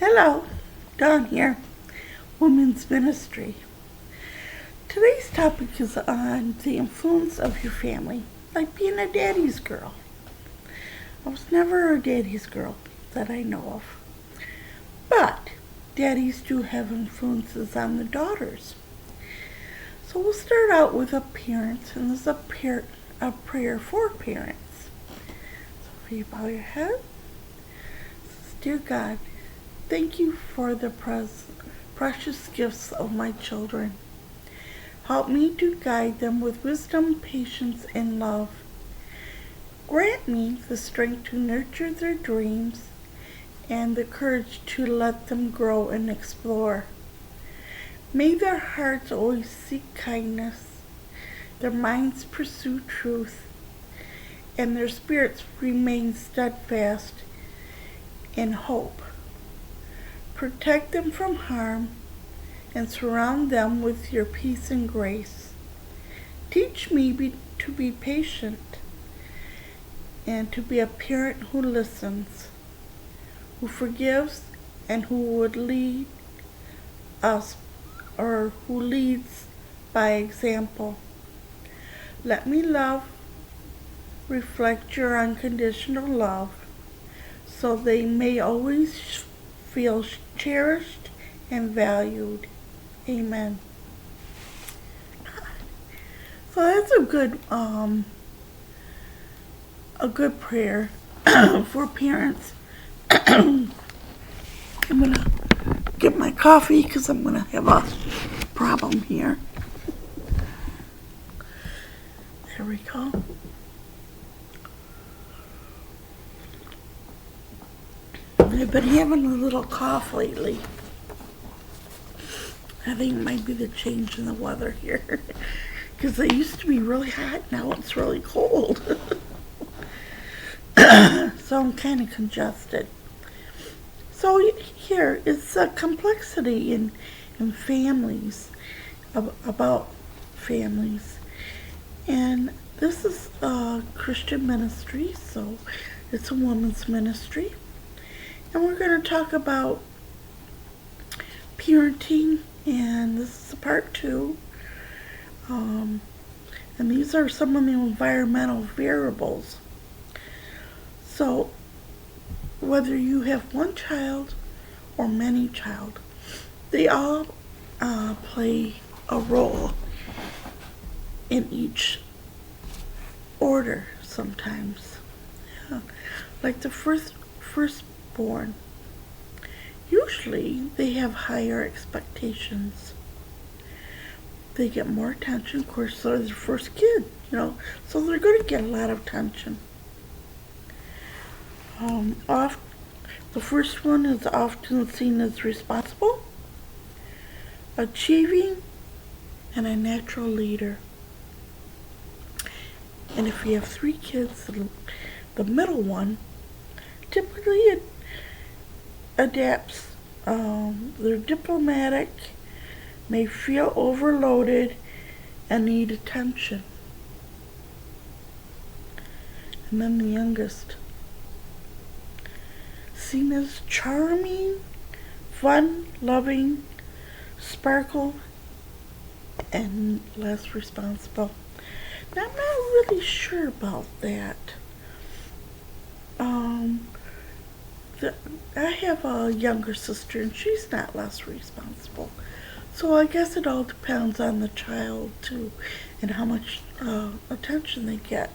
Hello, Dawn here, Women's Ministry. Today's topic is on the influence of your family, like being a daddy's girl. I was never a daddy's girl that I know of, but daddies do have influences on the daughters. So we'll start out with a parent, and this is a prayer for parents. So if you bow your head, dear God, thank you for the precious gifts of my children. Help me to guide them with wisdom, patience, and love. Grant me the strength to nurture their dreams and the courage to let them grow and explore. May their hearts always seek kindness, their minds pursue truth, and their spirits remain steadfast in hope. Protect them from harm and surround them with your peace and grace. Teach me to be patient and to be a parent who listens, who forgives, and who would lead us or who leads by example. Let me reflect your unconditional love, so they may always feel cherished and valued. Amen. So that's a good prayer for parents. I'm gonna get my coffee because I'm gonna have a problem here. There we go. I've been having a little cough lately. I think it might be the change in the weather here. Because it used to be really hot, now it's really cold. So I'm kind of congested. So here is a complexity in families, about families. And this is a Christian ministry, so it's a women's ministry. And we're going to talk about parenting, and this is part 2. And these are some of the environmental variables. So whether you have one child or many child, they all play a role in each order sometimes. Yeah. Like the firstborn, usually they have higher expectations. They get more attention, of course, they're the first kid, so they're going to get a lot of attention. The first one is often seen as responsible, achieving, and a natural leader. And if you have 3 kids, the middle one typically adapts. They're diplomatic, may feel overloaded, and need attention. And then the youngest, seen as charming, fun, loving, sparkle, and less responsible. Now, I'm not really sure about that. I have a younger sister, and she's not less responsible. So I guess it all depends on the child, too, and how much attention they get.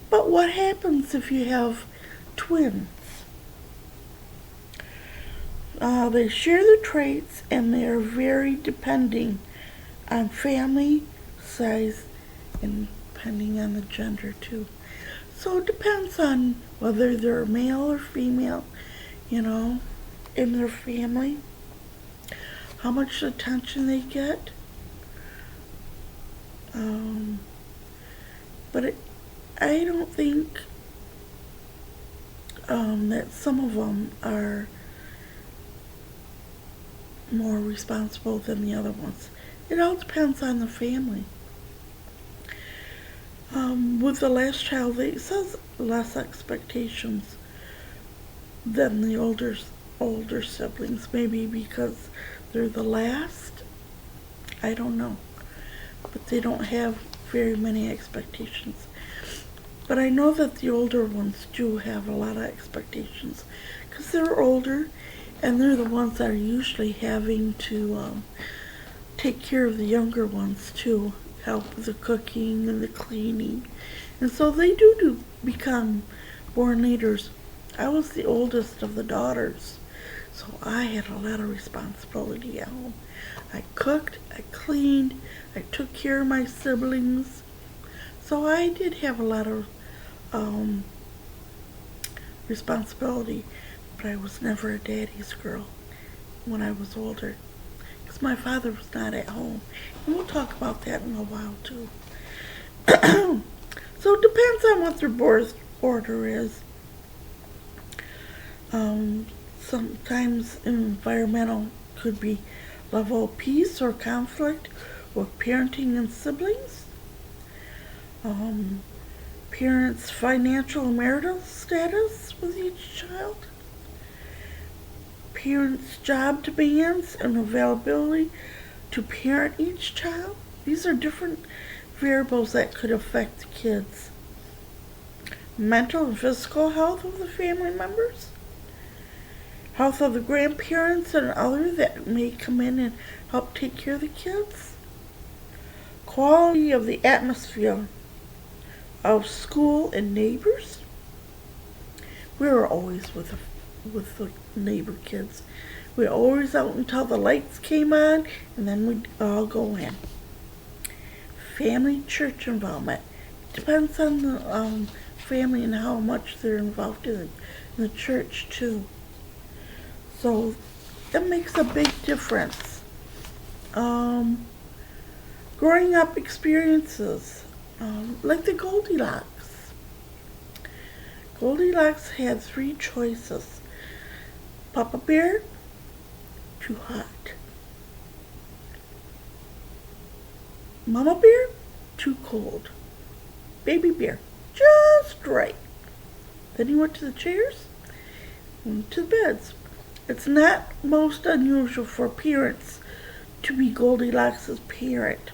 But what happens if you have twins? They share the traits, and they are very depending on family size and depending on the gender, too. So it depends on whether they're male or female, in their family, how much attention they get. But I don't think that some of them are more responsible than the other ones. It all depends on the family. With the last child, it says less expectations than the older older siblings, maybe because they're the last. I don't know. But they don't have very many expectations. But I know that the older ones do have a lot of expectations because they're older and they're the ones that are usually having to take care of the younger ones too, help with the cooking and the cleaning. And so they do become born leaders. I was the oldest of the daughters, so I had a lot of responsibility at home. I cooked, I cleaned, I took care of my siblings. So I did have a lot of responsibility, but I was never a daddy's girl when I was older because my father was not at home. And we'll talk about that in a while too. So it depends on what their birth order is. Sometimes environmental could be level of peace or conflict with parenting and siblings. Parents' financial and marital status with each child. Parents' job demands and availability to parent each child. These are different variables that could affect the kids. Mental and physical health of the family members. Health of the grandparents and others that may come in and help take care of the kids. Quality of the atmosphere of school and neighbors. We were always with the neighbor kids. We were always out until the lights came on, and then we'd all go in. Family church involvement. Depends on the family and how much they're involved in the church too. So that makes a big difference. Growing up experiences, like the Goldilocks. Goldilocks had 3 choices. Papa Bear, too hot. Mama Bear, too cold. Baby Bear, just right. Then he went to the chairs, went to the beds. It's not most unusual for parents to be Goldilocks' parent,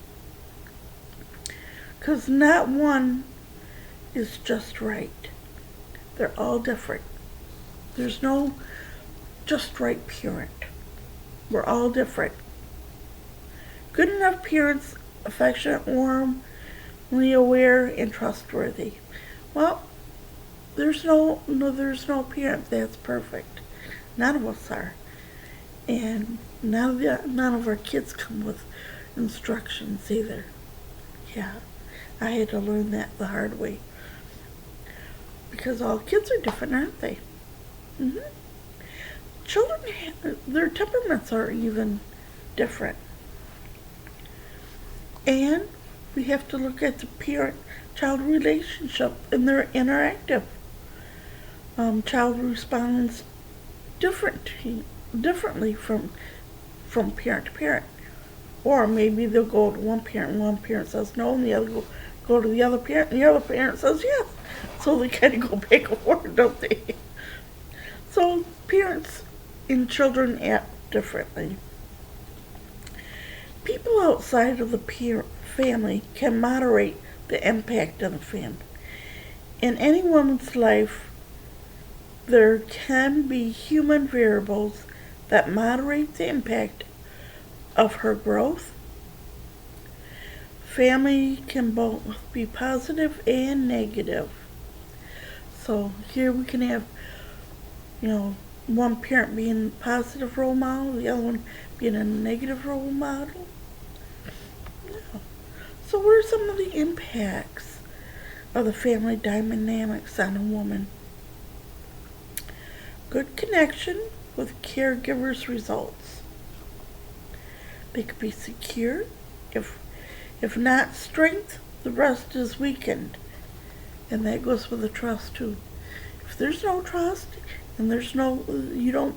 because not one is just right. They're all different. There's no just right parent. We're all different. Good enough parents, affectionate, warmly aware, and trustworthy. Well, there's no parent that's perfect. None of us are. And none of our kids come with instructions either. Yeah, I had to learn that the hard way. Because all kids are different, aren't they? Mm-hmm. Children, their temperaments are even different. And we have to look at the parent-child relationship and their interactive. Child responds differently from parent to parent. Or maybe they'll go to one parent and one parent says no, and the other go to the other parent and the other parent says yes. So they kind of go back and forth, don't they? So parents and children act differently. People outside of the family can moderate the impact of the family. In any woman's life, there can be human variables that moderate the impact of her growth. Family can both be positive and negative. So here we can have, one parent being a positive role model, the other one being a negative role model. Yeah. So what are some of the impacts of the family dynamics on a woman? Good connection with caregivers results. They could be secure. If not strength, the rest is weakened. And that goes with the trust too. If there's no trust and you don't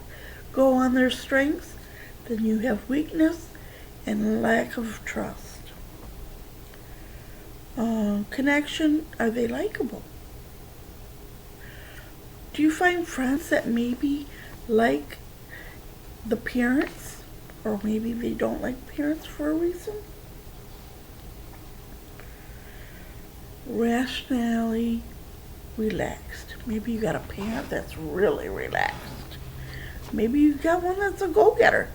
go on their strengths, then you have weakness and lack of trust. Connection, are they likable? Do you find friends that maybe like the parents, or maybe they don't like parents for a reason. Rationally relaxed. Maybe you got a parent that's really relaxed. Maybe you got one that's a go-getter.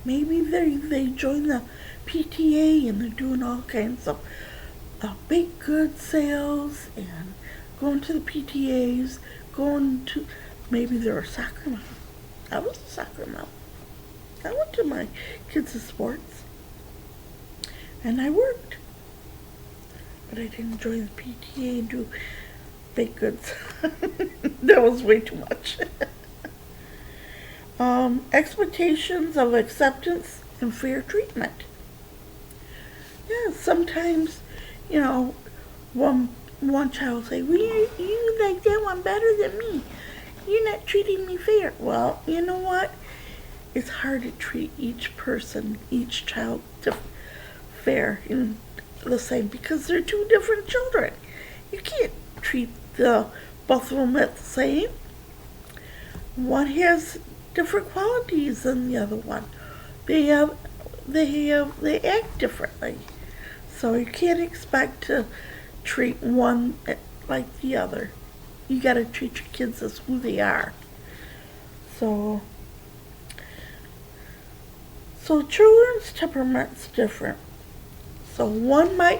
Maybe they join the PTA and they're doing all kinds of baked goods sales and going to the PTAs, maybe they're a soccer mom. I was a soccer mom. I went to my kids' sports and I worked. But I didn't join the PTA and do baked goods. That was way too much. Expectations of acceptance and fair treatment. Yeah, sometimes, one child say, well, you like that one better than me. You're not treating me fair. Well, you know what? It's hard to treat each person, each child fair and the same because they're two different children. You can't treat both of them the same. One has different qualities than the other one. They act differently. So you can't expect to treat one like the other. You got to treat your kids as who they are. So children's temperament's different. So one might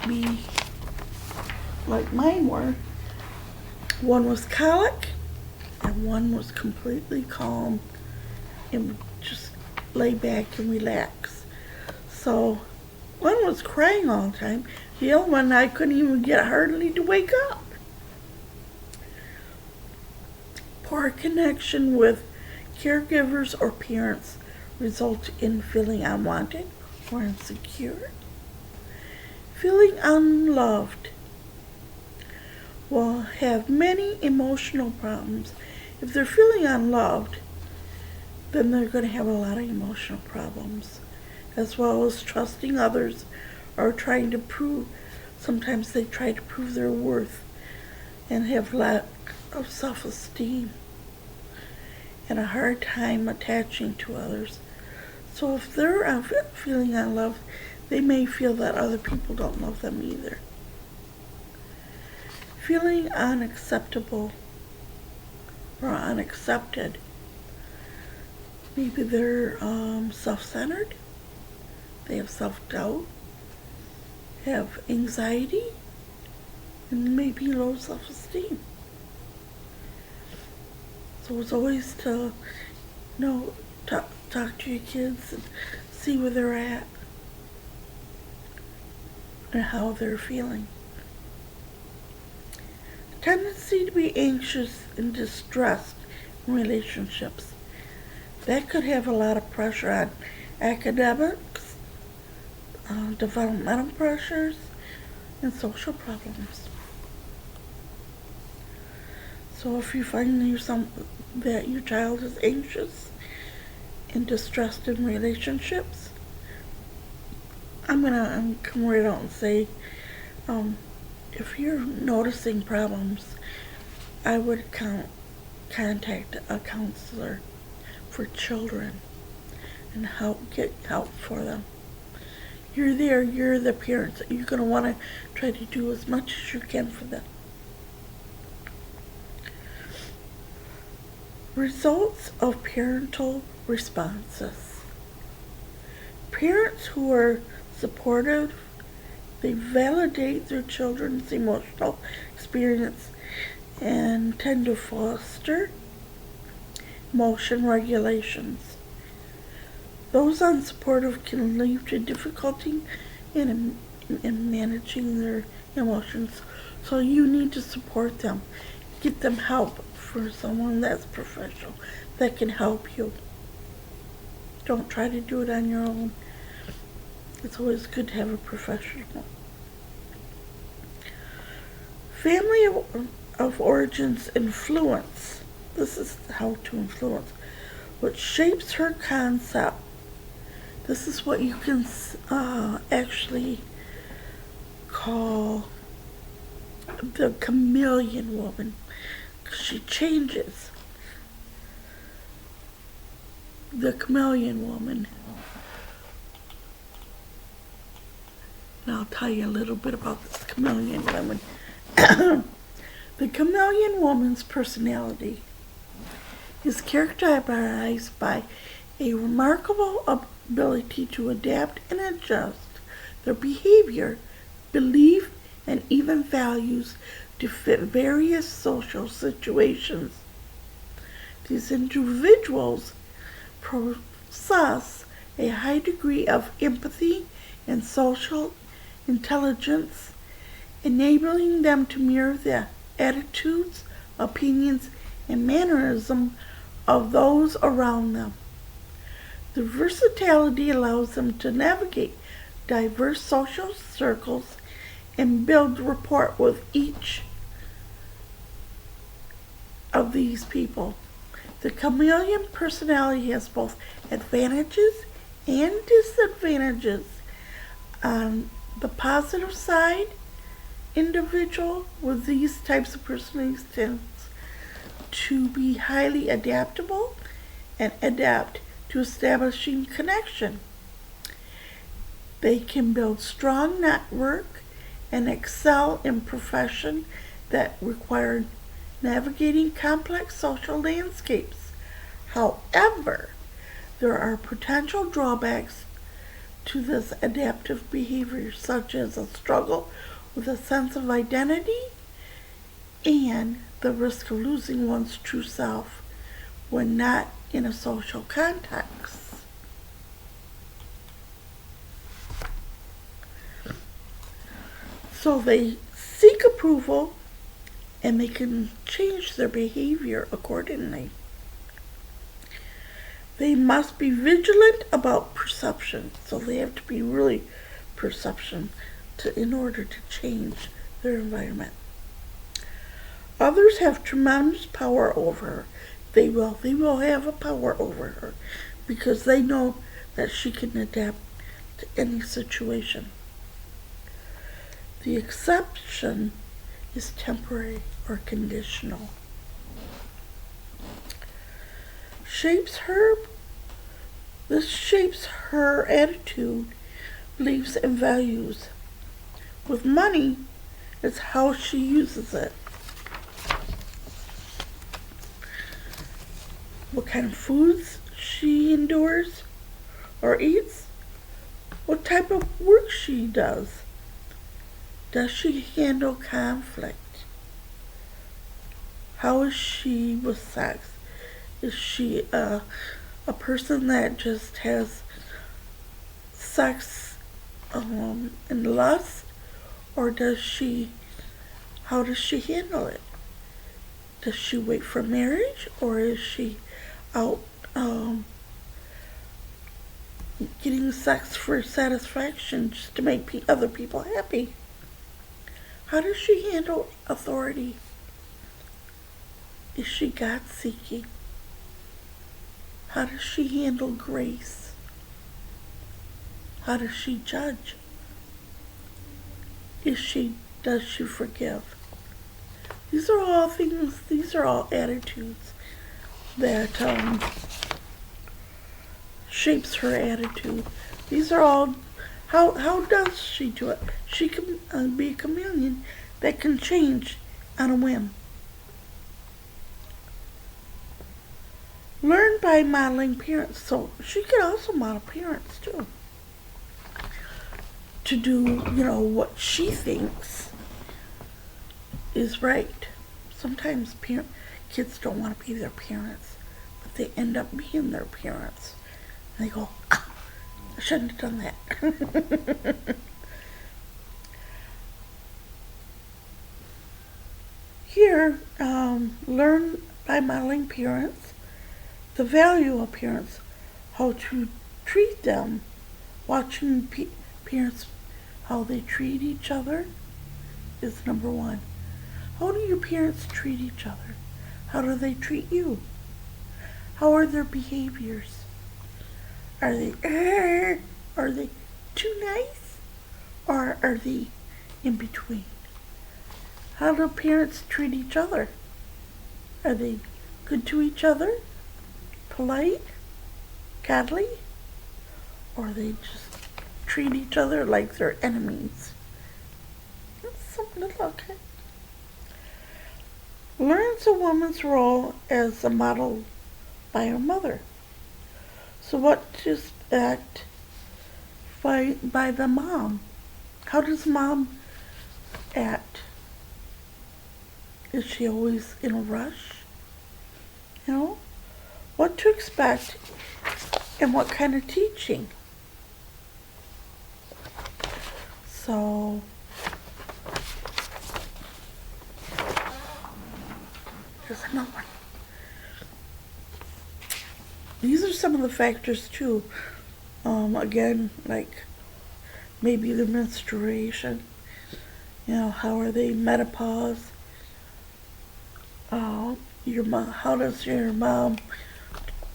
be like mine were. One was colic and one was completely calm and just lay back and relax. So one was crying all the time. The other one I couldn't even get hardly to wake up. Poor connection with caregivers or parents result in feeling unwanted or insecure. Feeling unloved will have many emotional problems. If they're feeling unloved, then they're going to have a lot of emotional problems, as well as trusting others or sometimes they try to prove their worth and have lack of self-esteem and a hard time attaching to others. So if they're feeling unloved, they may feel that other people don't love them either. Feeling unacceptable or unaccepted. Maybe they're self-centered, they have self-doubt, have anxiety, and maybe low self-esteem. So it's always to talk to your kids and see where they're at and how they're feeling. Tendency to be anxious and distressed in relationships. That could have a lot of pressure on academics, developmental pressures, and social problems. So if you find that your child is anxious and distressed in relationships, I'm gonna come right out and say, if you're noticing problems, I would contact a counselor for children and get help for them. You're there, you're the parents. You're going to want to try to do as much as you can for them. Results of parental responses. Parents who are supportive, they validate their children's emotional experience and tend to foster emotion regulations. Those unsupportive can lead to difficulty in managing their emotions. So you need to support them. Get them help for someone that's professional that can help you. Don't try to do it on your own. It's always good to have a professional. Family of origins influence. This is how to influence, which shapes her concept. This is what you can actually call the chameleon woman. She changes. the chameleon woman. And I'll tell you a little bit about this chameleon woman. The chameleon woman's personality is characterized by a remarkable ability to adapt and adjust their behavior, belief, and even values to fit various social situations. These individuals possess a high degree of empathy and social intelligence, enabling them to mirror the attitudes, opinions, and mannerisms of those around them. The versatility allows them to navigate diverse social circles and build rapport with each of these people. The chameleon personality has both advantages and disadvantages. On the positive side, individual with these types of personalities tends to be highly adaptable and adapt to establishing connection. They can build strong network and excel in professions that require navigating complex social landscapes. However, there are potential drawbacks to this adaptive behavior, such as a struggle with a sense of identity and the risk of losing one's true self when not in a social context. So they seek approval and they can change their behavior accordingly. They must be vigilant about perception, so they have to be really perception in order to change their environment. Others have tremendous power over her. They will have a power over her because they know that she can adapt to any situation. The exception is temporary or conditional. This shapes her attitude, beliefs, and values. With money, it's how she uses it. What kind of foods she endures or eats. What type of work she does. Does she handle conflict? How is she with sex? Is she a person that just has sex and lust? Or how does she handle it? Does she wait for marriage? Or is she out getting sex for satisfaction just to make other people happy? How does she handle authority? Is she God-seeking? How does she handle grace? How does she judge? Does she forgive? These are all attitudes that shapes her attitude. These are all, how does she do it? She can be a chameleon that can change on a whim. Learn by modeling parents. So she could also model parents too. To do, what she thinks is right. Sometimes kids don't want to be their parents, but they end up being their parents. And they go, I shouldn't have done that. Here, learn by modeling parents, the value of parents, how to treat them, watching parents, how they treat each other is number one. How do your parents treat each other? How do they treat you? How are their behaviors? Are they too nice? Or are they in between? How do parents treat each other? Are they good to each other? Polite? cuddly, or they just treat each other like they're enemies. That's something to look at. Learns a woman's role as a model by her mother. So what to expect by the mom? How does mom act? Is she always in a rush? You know? What to expect and what kind of teaching? So here's another one. These are some of the factors too. Again, like maybe the menstruation. You know, how are they menopause? Your mom. How does your mom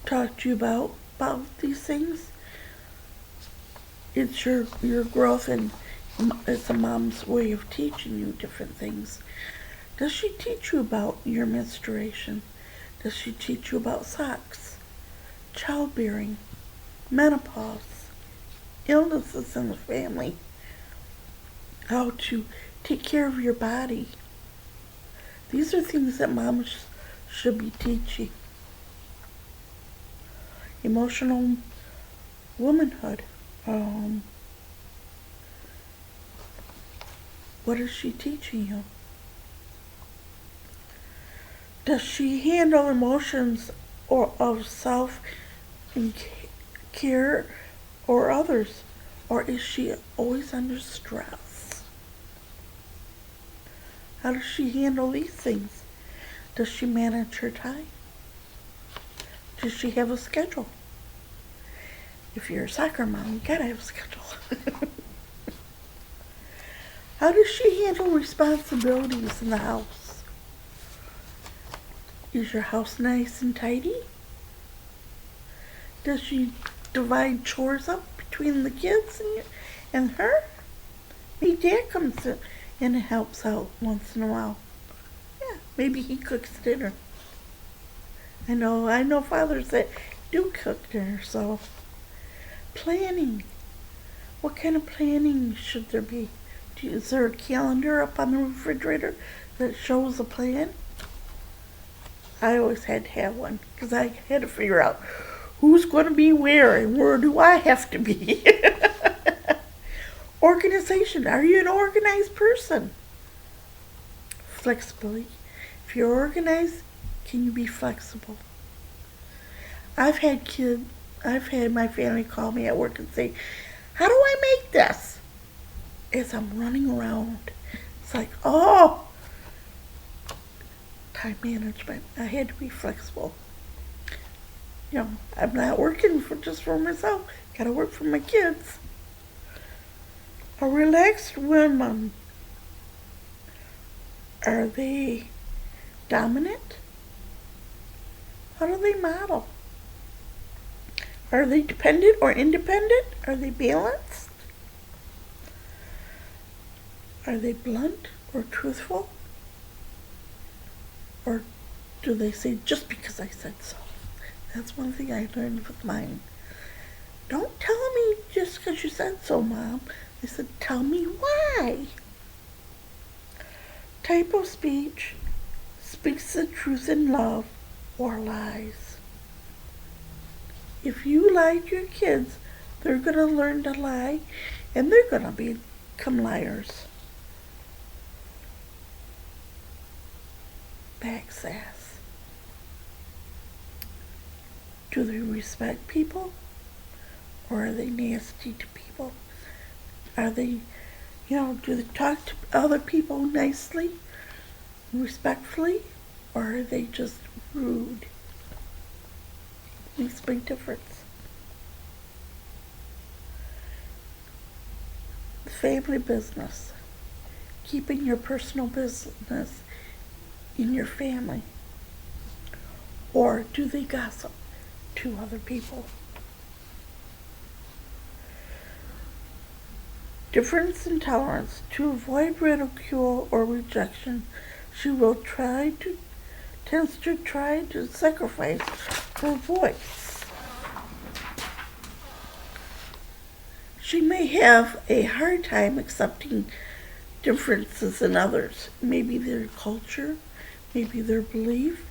talk to you about these things? It's your growth, and it's a mom's way of teaching you different things. Does she teach you about your menstruation? Does she teach you about sex, childbearing, menopause, illnesses in the family, how to take care of your body? These are things that moms should be teaching. Emotional womanhood. What is she teaching you? Does she handle emotions or of self and care or others? Or is she always under stress? How does she handle these things? Does she manage her time? Does she have a schedule? If you're a soccer mom, you gotta have a schedule. How does she handle responsibilities in the house? Is your house nice and tidy? Does she divide chores up between the kids and her? Maybe Dad comes in and helps out once in a while. Yeah, maybe he cooks dinner. I know fathers that do cook dinner, so. Planning. What kind of planning should there be? Is there a calendar up on the refrigerator that shows a plan? I always had to have one because I had to figure out who's going to be where and where do I have to be. Organization. Are you an organized person? Flexibility. If you're organized, can you be flexible? I've had my family call me at work and say, how do I make this? As I'm running around. It's like, oh, time management. I had to be flexible. You know, I'm not working just for myself. Gotta work for my kids. A relaxed woman. Are they dominant? How do they model? Are they dependent or independent? Are they balanced? Are they blunt or truthful? Or do they say, just because I said so? That's one thing I learned with mine. Don't tell me just because you said so, Mom. I said, tell me why. Type of speech speaks the truth in love or lies. If you lie to your kids, they're going to learn to lie, and they're going to become liars. Backsass. Do they respect people, or are they nasty to people? Are they, do they talk to other people nicely, respectfully, or are they just rude? Makes a big difference. Family business. Keeping your personal business in your family. Or do they gossip to other people? Difference in tolerance. To avoid ridicule or rejection, she will tends to try to sacrifice her voice. She may have a hard time accepting differences in others. Maybe their culture, maybe their belief.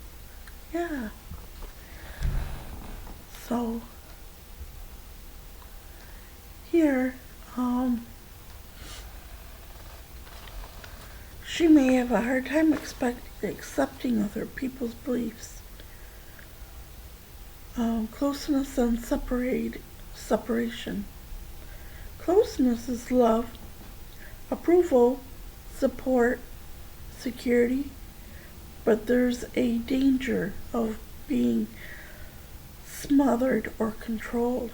Yeah. So here, she may have a hard time accepting other people's beliefs. Closeness and separation. Closeness is love, approval, support, security, but there's a danger of being smothered or controlled.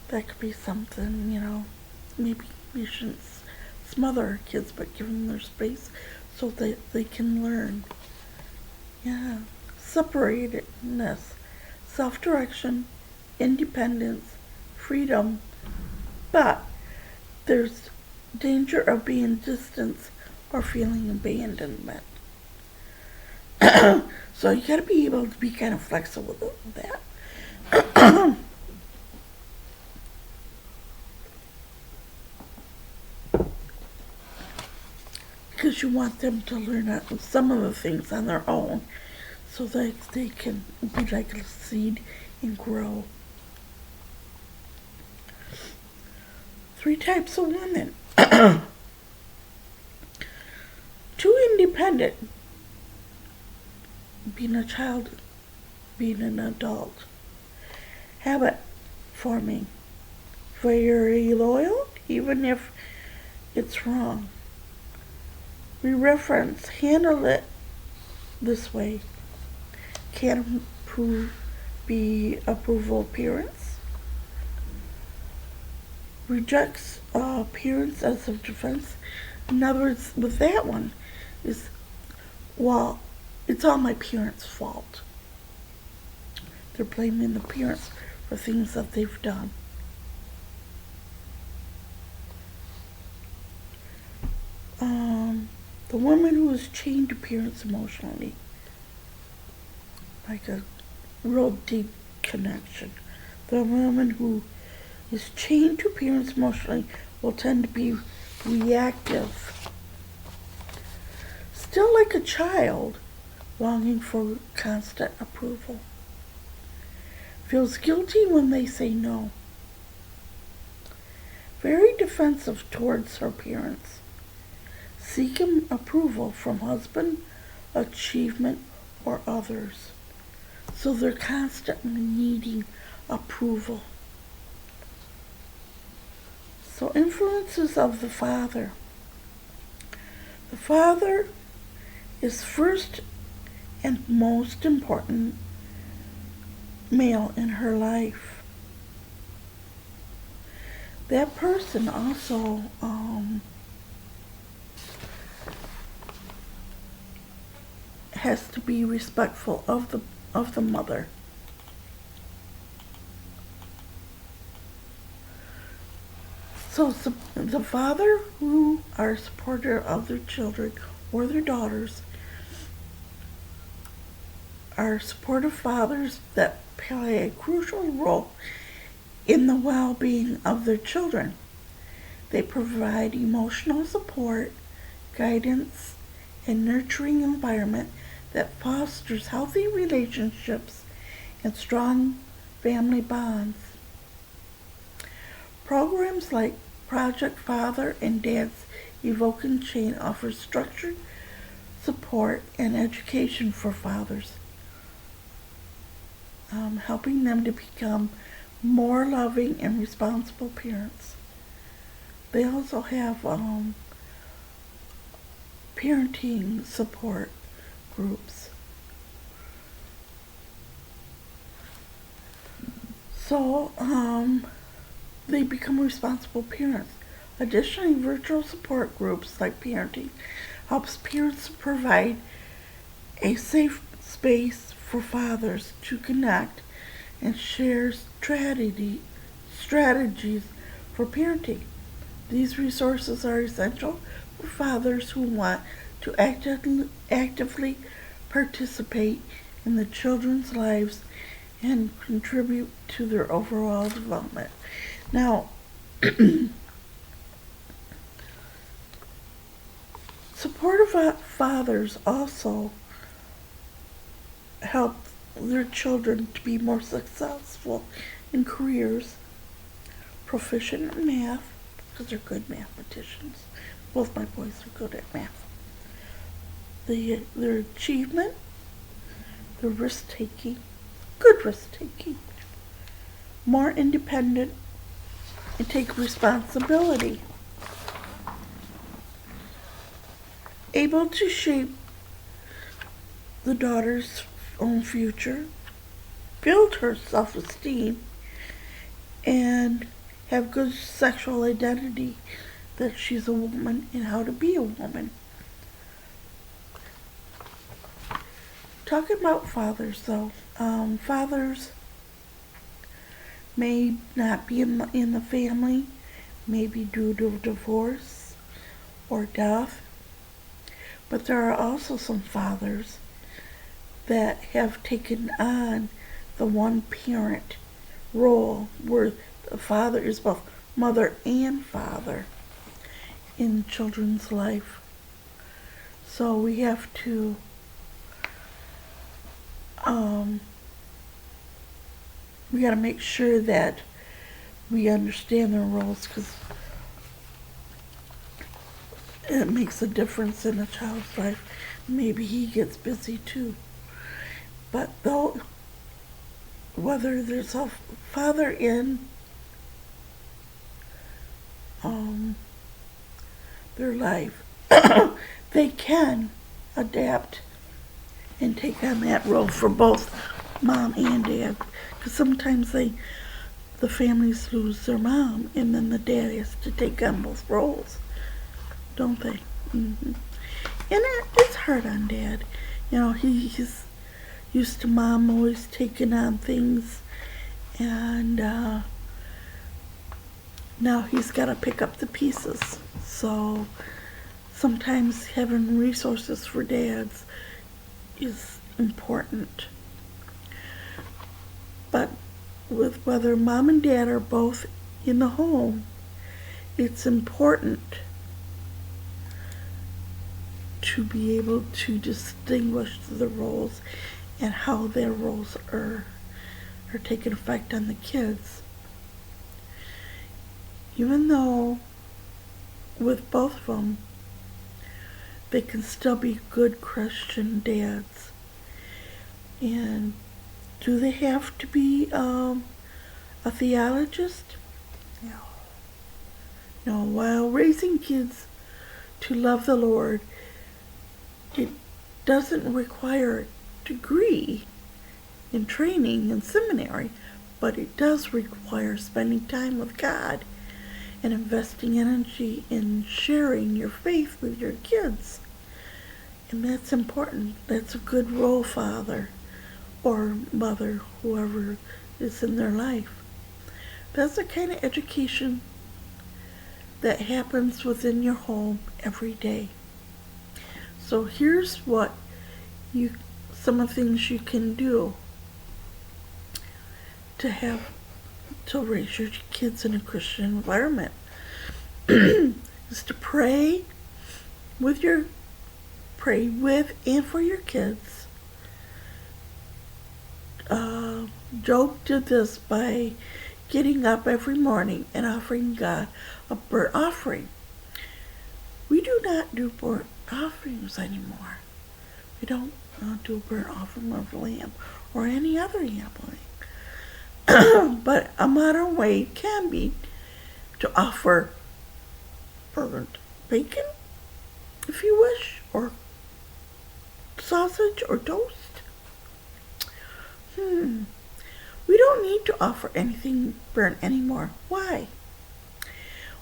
That could be something, maybe we shouldn't smother our kids, but give them their space so that they can learn. Yeah. Separatedness, self-direction, independence, freedom, but there's danger of being distanced or feeling abandonment. So you gotta be able to be kind of flexible with that. Because you want them to learn some of the things on their own so that they can be like a seed and grow. 3 types of women. Too independent. Being a child, being an adult. Habit forming. Very loyal, even if it's wrong. We reference, handle it this way. Can't be approval appearance. Rejects appearance as a defense. In other words, with that one, is, well, it's all my parents' fault. They're blaming the parents for things that they've done. The woman who is chained to parents emotionally, like a real deep connection. The woman who is chained to parents emotionally will tend to be reactive. Still like a child, longing for constant approval. Feels guilty when they say no. Very defensive towards her parents. Seeking approval from husband, achievement, or others. So they're constantly needing approval. So influences of the father. The father is first and most important male in her life. That person also has to be respectful of the mother. So the father who are supportive of their children or their daughters are supportive fathers that play a crucial role in the well-being of their children. They provide emotional support, guidance, and nurturing environment that fosters healthy relationships and strong family bonds. Programs like Project Father and Dad's Evoking Chain offer structured support and education for fathers, helping them to become more loving and responsible parents. They also have parenting support groups. So they become responsible parents. Additionally, virtual support groups like parenting helps parents provide a safe space for fathers to connect and share strategies for parenting. These resources are essential for fathers who want to actively participate in the children's lives and contribute to their overall development. Now, supportive fathers also help their children to be more successful in careers, proficient in math, because they're good mathematicians. Both my boys are good at math. Their achievement, their risk-taking, good risk-taking, more independent, and take responsibility. Able to shape the daughter's own future, build her self-esteem, and have good sexual identity that she's a woman and how to be a woman. Talking about fathers, though, fathers may not be in the family, maybe due to divorce or death, but there are also some fathers that have taken on the one-parent role where the father is both mother and father in children's life. So we have to we got to make sure that we understand their roles, because it makes a difference in a child's life. Maybe he gets busy too. But though, whether there's a father in their life, they can adapt and take on that role for both mom and dad. Because sometimes the families lose their mom, and then the dad has to take on both roles, don't they? Mm-hmm. And it's hard on dad. You know, he's used to mom always taking on things, and now he's got to pick up the pieces. So sometimes having resources for dads is important. But with whether mom and dad are both in the home, it's important to be able to distinguish the roles and how their roles are taking effect on the kids. Even though with both of them, they can still be good Christian dads. And do they have to be a theologist? No. No, while raising kids to love the Lord, it doesn't require a degree in training in seminary, but it does require spending time with God and investing energy in sharing your faith with your kids. And that's important. That's a good role father or mother, whoever is in their life. That's the kind of education that happens within your home every day. So here's some of the things you can do to raise your kids in a Christian environment. Is to pray with and for your kids. Job did this by getting up every morning and offering God a burnt offering. We do not do burnt offerings anymore. We don't do a burnt offering of lamb or any other animal. But a modern way can be to offer burnt bacon, if you wish, or sausage or toast. We don't need to offer anything burnt anymore. Why?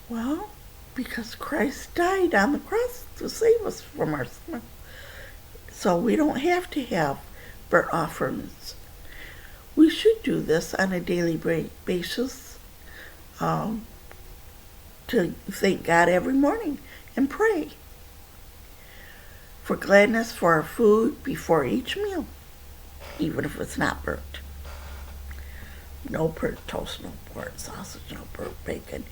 Well, because Christ died on the cross to save us from our sin. So we don't have to have burnt offerings. We should do this on a daily basis to thank God every morning and pray for gladness for our food before each meal, even if it's not burnt. no burnt toast, no burnt sausage, no burnt bacon.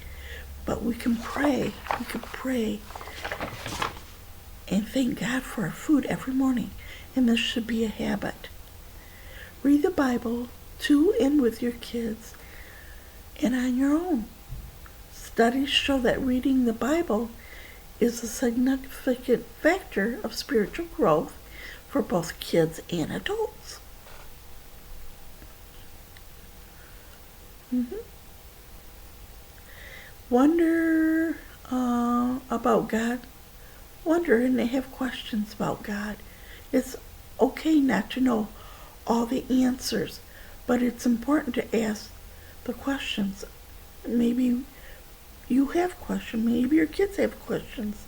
But we can pray. We can pray and thank God for our food every morning. And this should be a habit. Read the Bible to and with your kids and on your own. Studies show that reading the Bible is a significant factor of spiritual growth for both kids and adults. Wonder about God. Wonder and they have questions about God. It's okay not to know all the answers, but it's important to ask the questions. Maybe you have questions, maybe your kids have questions,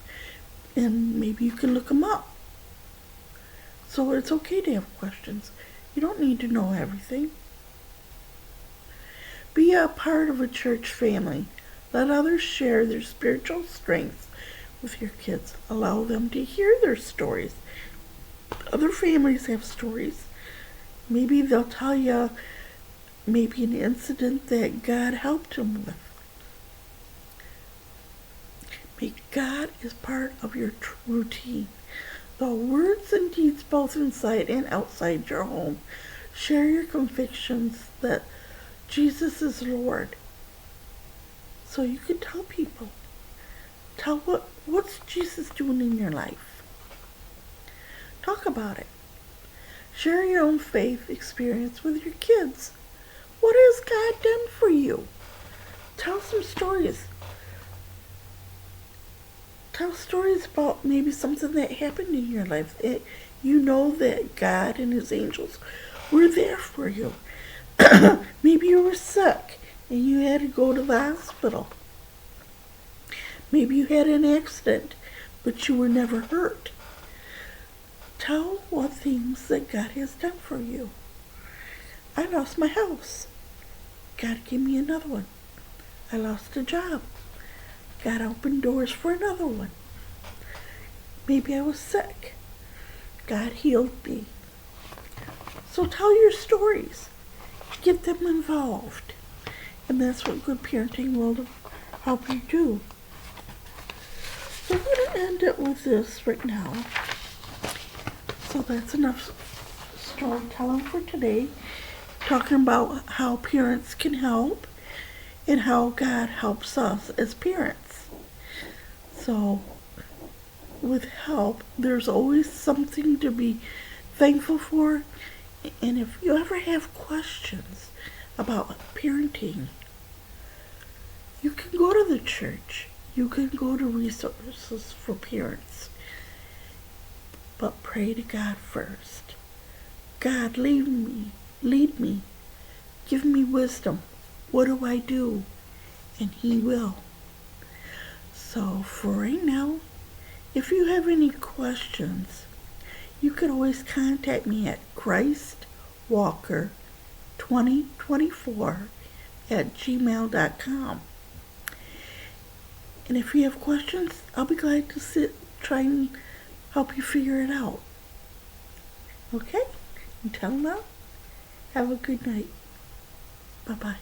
and maybe you can look them up. So it's okay to have questions. You don't need to know everything. Be a part of a church family. Let others share their spiritual strengths with your kids. Allow them to hear their stories. Other families have stories. Maybe they'll tell you maybe an incident that God helped them with. Make God is part of your routine. The words and deeds both inside and outside your home. Share your convictions that Jesus is Lord. So you can tell people. Tell what's Jesus doing in your life. Talk about it. Share your own faith experience with your kids. What has God done for you? Tell some stories. Tell stories about maybe something that happened in your life. You know that God and his angels were there for you. Maybe you were sick and you had to go to the hospital. Maybe you had an accident, but you were never hurt. Tell what things that God has done for you. I lost my house. God gave me another one. I lost a job. God opened doors for another one. Maybe I was sick. God healed me. So tell your stories. Get them involved. And that's what good parenting will help you do. So I'm going to end it with this right now. So that's enough storytelling for today. Talking about how parents can help and how God helps us as parents. So with help, there's always something to be thankful for. And if you ever have questions about parenting, you can go to the church. You can go to resources for parents. But pray to God first. God, lead me. Give me wisdom. What do I do? And he will. So for right now, if you have any questions, you can always contact me at christwalker2024@gmail.com. And if you have questions, I'll be glad to try and help you figure it out. Okay? Until now, have a good night. Bye-bye.